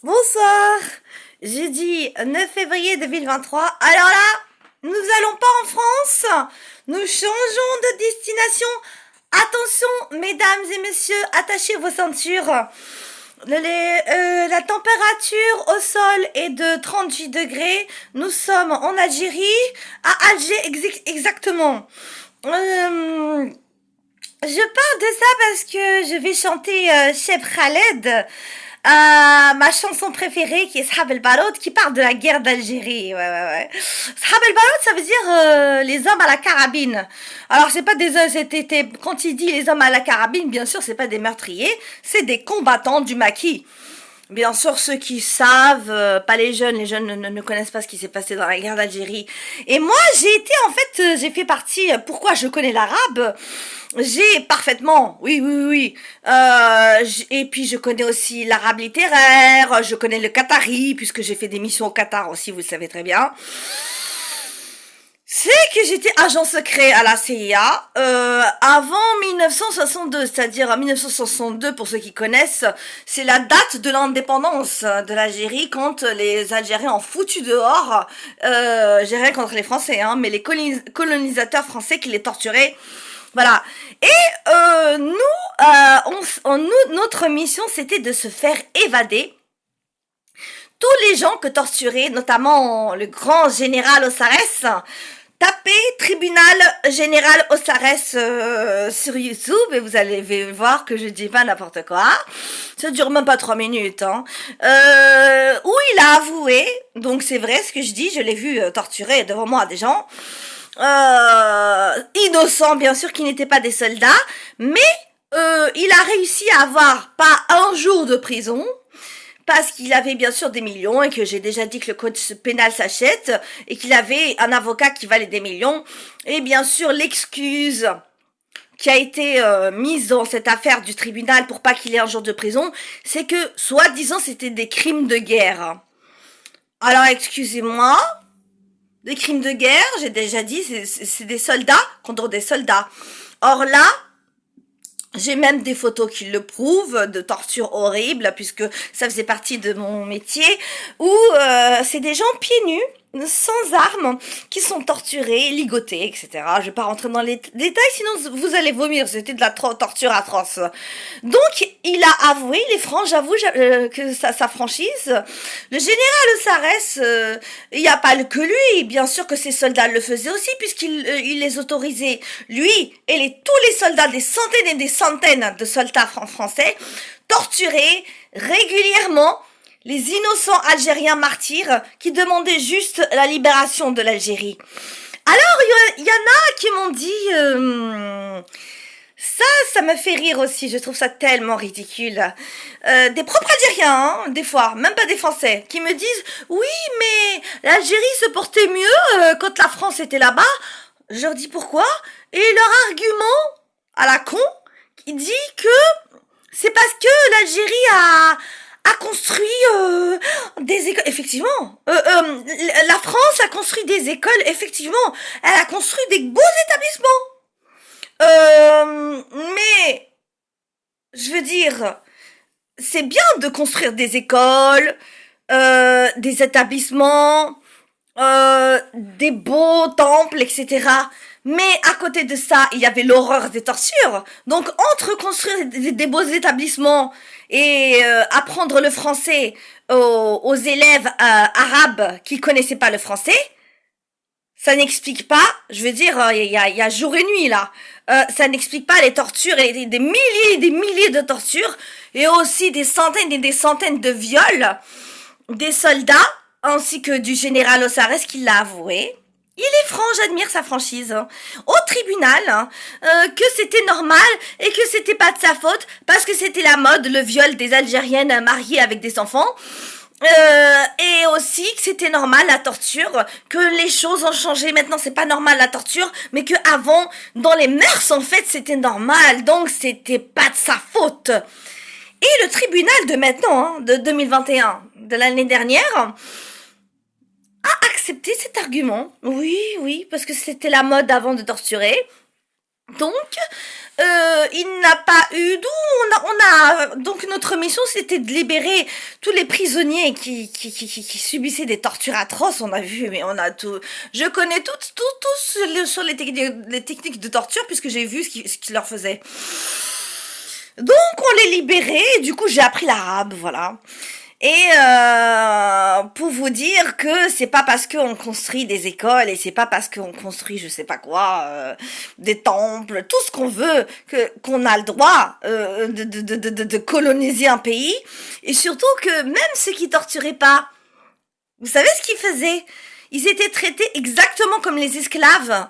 Bonsoir, jeudi 9 février 2023. Alors là, nous allons pas en France, nous changeons de destination. Attention, mesdames et messieurs, attachez vos ceintures. La température au sol est de 38 degrés. Nous sommes en Algérie, à Alger exactement. Je parle de ça parce que je vais chanter Cheb Khaled. Ma chanson préférée qui est Sahab el Barod qui parle de la guerre d'Algérie. Ouais. Sahab el Barod, ça veut dire les hommes à la carabine. Alors c'est pas des quand il dit les hommes à la carabine, bien sûr, c'est pas des meurtriers, c'est des combattants du maquis. Bien sûr, ceux qui savent, pas les jeunes ne connaissent pas ce qui s'est passé dans la guerre d'Algérie. Et moi, j'ai fait partie, pourquoi je connais l'arabe? J'ai parfaitement, oui. Et puis je connais aussi l'arabe littéraire, je connais le qatari, puisque j'ai fait des missions au Qatar aussi, vous le savez très bien. C'est que j'étais agent secret à la CIA avant 1962, c'est-à-dire en 1962 pour ceux qui connaissent, c'est la date de l'indépendance de l'Algérie quand les Algériens ont foutu dehors, j'ai rien contre les Français, hein, mais les colonisateurs français qui les torturaient. Voilà. Et notre mission, c'était de se faire évader. Tous les gens que torturaient, notamment le grand général Ossarès, tapez tribunal général Ossarès sur YouTube et vous allez voir que je dis pas n'importe quoi. Ça dure même pas 3 minutes. Hein. Où il a avoué, donc c'est vrai ce que je dis, je l'ai vu torturer devant moi des gens. Innocents bien sûr qui n'étaient pas des soldats, mais il a réussi à avoir pas un jour de prison, parce qu'il avait bien sûr des millions et que j'ai déjà dit que le code pénal s'achète et qu'il avait un avocat qui valait des millions. Et bien sûr l'excuse qui a été mise dans cette affaire du tribunal pour pas qu'il ait un jour de prison, c'est que soi-disant c'était des crimes de guerre. Alors excusez-moi, des crimes de guerre, j'ai déjà dit, c'est des soldats contre des soldats. Or là, j'ai même des photos qui le prouvent, de tortures horribles, puisque ça faisait partie de mon métier, où c'est des gens pieds nus, sans armes, qui sont torturés, ligotés, etc. Je vais pas rentrer dans les détails, sinon vous allez vomir, c'était de la torture atroce. Donc, il a avoué, il est franc, j'avoue que sa franchise. Le général Ossarès, il n'y a pas que lui, bien sûr que ses soldats le faisaient aussi, puisqu'il les autorisait, lui et tous les soldats, des centaines et des centaines de soldats français, torturés régulièrement les innocents Algériens martyrs qui demandaient juste la libération de l'Algérie. Alors, il y en a qui m'ont dit... ça me fait rire aussi, je trouve ça tellement ridicule. Des propres Algériens, hein, des fois, même pas des Français, qui me disent « Oui, mais l'Algérie se portait mieux quand la France était là-bas. » Je leur dis pourquoi. Et leur argument, à la con, qui dit que c'est parce que l'Algérie a construit des écoles. Effectivement, la France a construit des écoles. Effectivement, elle a construit des beaux établissements. Mais je veux dire, c'est bien de construire des écoles, des établissements, des beaux temples, etc. Mais à côté de ça, il y avait l'horreur des tortures. Donc entre construire des beaux établissements et apprendre le français aux élèves arabes qui connaissaient pas le français, ça n'explique pas, je veux dire, il y a jour et nuit là. Ça n'explique pas les tortures et des milliers et des milliers de tortures et aussi des centaines et des centaines de viols des soldats ainsi que du général Ossarès qui l'a avoué. Il est franc, j'admire sa franchise. Hein. Au tribunal, hein, que c'était normal et que c'était pas de sa faute parce que c'était la mode, le viol des Algériennes mariées avec des enfants. Et aussi que c'était normal la torture, que les choses ont changé, maintenant c'est pas normal la torture, mais que avant dans les mœurs en fait c'était normal, donc c'était pas de sa faute. Et le tribunal de maintenant, hein, de 2021, de l'année dernière, a accepté cet argument. Oui, parce que c'était la mode avant de torturer. Donc, il n'a pas eu d'où donc notre mission c'était de libérer tous les prisonniers qui subissaient des tortures atroces. On a vu, mais on a tout. Je connais tout sur les techniques de torture puisque j'ai vu ce qu'ils leur faisaient. Donc on les libérait. Et du coup j'ai appris l'arabe, voilà. Et pour vous dire que c'est pas parce qu'on construit des écoles et c'est pas parce qu'on construit je sais pas quoi des temples, tout ce qu'on veut qu'on a le droit de coloniser un pays. Et surtout que même ceux qui torturaient pas, vous savez ce qu'ils faisaient? Ils étaient traités exactement comme les esclaves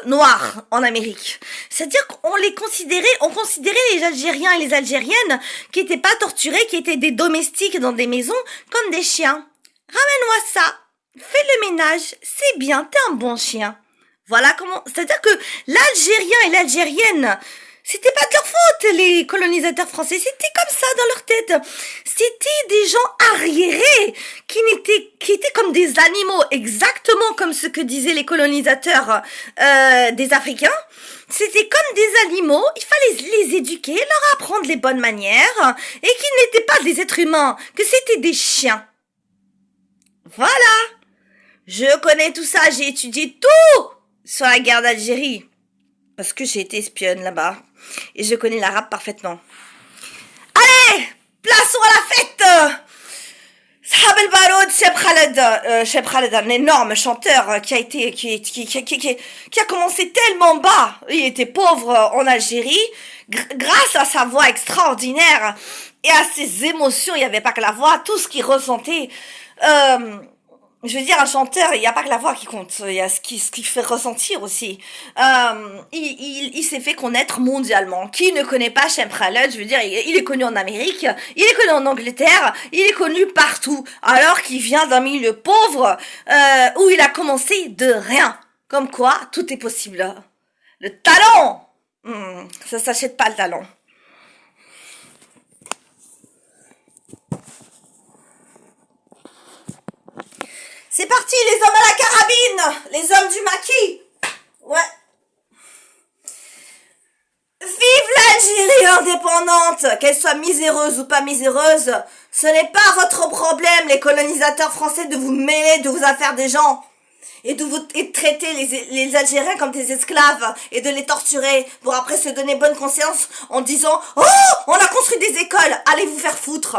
noirs en Amérique. C'est-à-dire on considérait les Algériens et les Algériennes qui étaient pas torturés, qui étaient des domestiques dans des maisons, comme des chiens. Ramène-moi ça, fais le ménage, c'est bien, t'es un bon chien. Voilà comment, c'est-à-dire que l'Algérien et l'Algérienne, c'était pas de leur faute, les colonisateurs français, c'était comme ça dans leur tête. C'était des gens arriérés, qui étaient comme des animaux, exactement comme ce que disaient les colonisateurs des Africains. C'était comme des animaux, il fallait les éduquer, leur apprendre les bonnes manières, et qu'ils n'étaient pas des êtres humains, que c'était des chiens. Voilà. Je connais tout ça, j'ai étudié tout sur la guerre d'Algérie. Parce que j'ai été espionne là-bas. Et je connais l'arabe parfaitement. Allez, plaçons à la fête. Sahab El Baroud, Cheb Khaled, un énorme chanteur qui a commencé tellement bas. Il était pauvre en Algérie. Grâce à sa voix extraordinaire et à ses émotions, il n'y avait pas que la voix, tout ce qu'il ressentait. Je veux dire, un chanteur, il n'y a pas que la voix qui compte, il y a ce qui fait ressentir aussi. Il s'est fait connaître mondialement. Qui ne connaît pas Cheb Khaled? Je veux dire, il est connu en Amérique, il est connu en Angleterre, il est connu partout. Alors qu'il vient d'un milieu pauvre, où il a commencé de rien. Comme quoi, tout est possible. Le talent! Ça s'achète pas le talent. C'est parti, les hommes à la carabine, les hommes du maquis. Ouais. Vive l'Algérie indépendante, qu'elle soit miséreuse ou pas miséreuse, ce n'est pas votre problème, les colonisateurs français, de vous mêler de vos affaires des gens et de traiter les Algériens comme des esclaves et de les torturer pour après se donner bonne conscience en disant « Oh, on a construit des écoles, allez vous faire foutre !»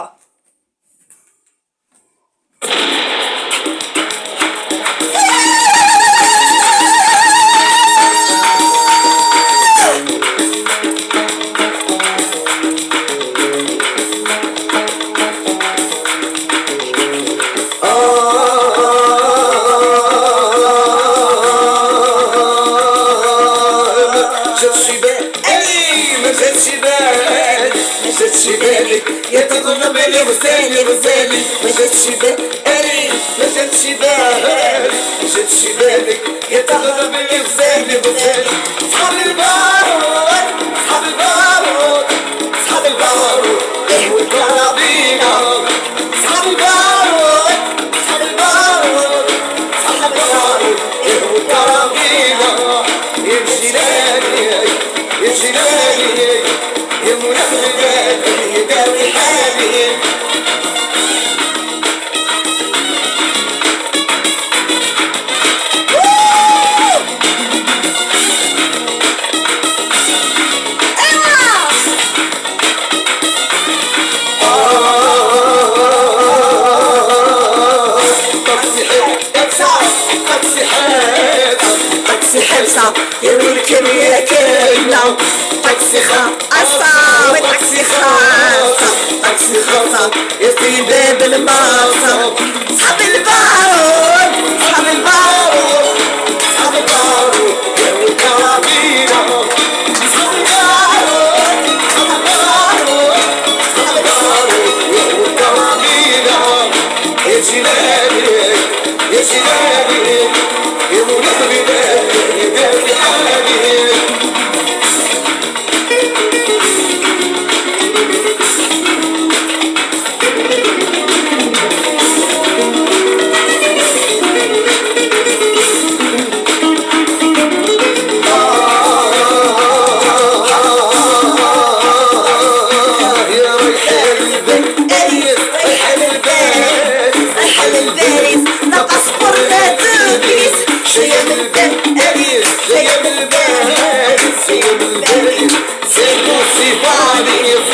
Belize, رايحة للباريس، رايحة للباريس، لا باسبور لا دوفيس، جاية من باريس، جاية من باريس، جاية من باريس، سي بون سي باريس.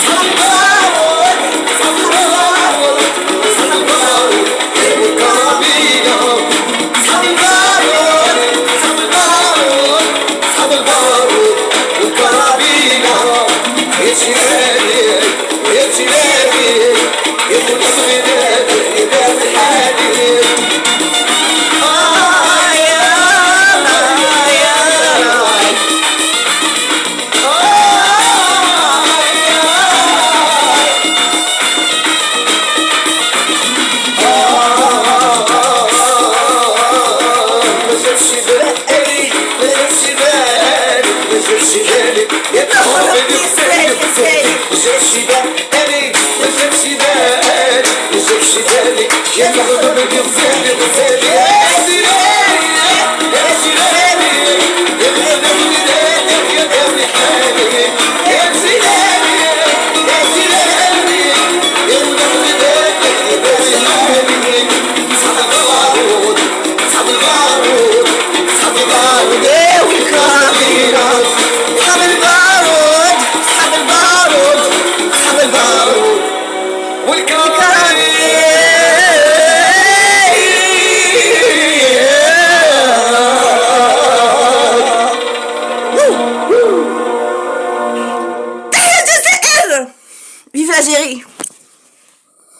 صباح صباح صباح الكرابينة، صباح صباح صباح الكرابينة. يا شبابي يا شبابي يا مدمرين إذا الحالي.